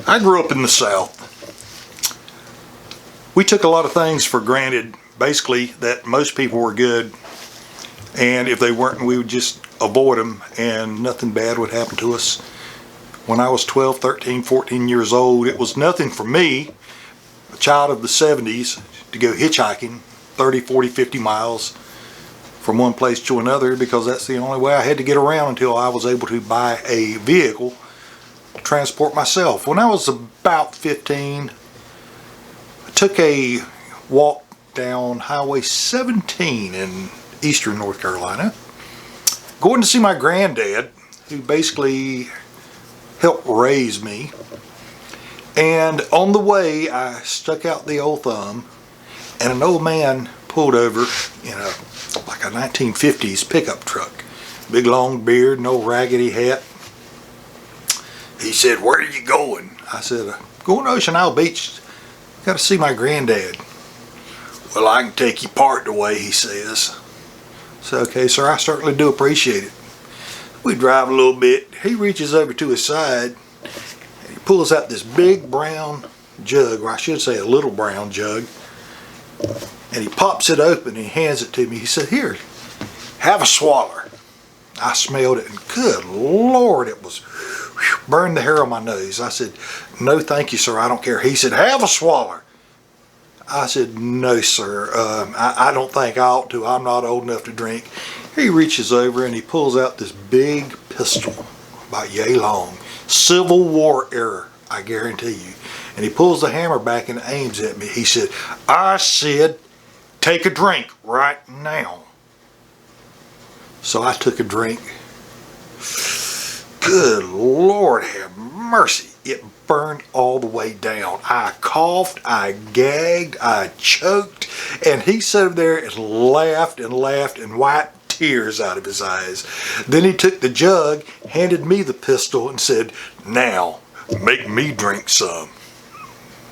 I grew up in the South. We took a lot of things for granted, basically, that most people were good, and if they weren't, we would just avoid them and nothing bad would happen to us. When I was 12, 13, 14 years old, it was nothing for me, a child of the 70s, to go hitchhiking 30, 40, 50 miles from one place to another, because that's the only way I had to get around until I was able to buy a vehicle to transport myself. When I was about 15, I took a walk down Highway 17 in Eastern North Carolina, going to see my granddad, who basically helped raise me. And on the way, I stuck out the old thumb, and an old man pulled over in like a 1950s pickup truck. Big long beard, no raggedy hat. He said, "Where are you going?" I said, "Going to Ocean Isle Beach. Got to see my granddad." "Well, I can take you part of the way," he says. So, okay, sir, I certainly do appreciate it. We drive a little bit. He reaches over to his side and he pulls out this big brown jug, or I should say a little brown jug, and he pops it open and he hands it to me. He said, "Here, have a swaller." I smelled it, and good Lord, it was burned the hair on my nose. I said, "No thank you, sir, I don't care." He said, "Have a swaller." I said, "No, sir, I don't think I ought to. I'm not old enough to drink." He reaches over and he pulls out this big pistol, about yay long, Civil War era, I guarantee you. And he pulls the hammer back and aims at me. He said, "I said, take a drink right now." So I took a drink. Good Lord have mercy. It burned all the way down. I coughed, I gagged, I choked, and he sat there and laughed and wiped tears out of his eyes. Then he took the jug, handed me the pistol, and said, "Now, make me drink some."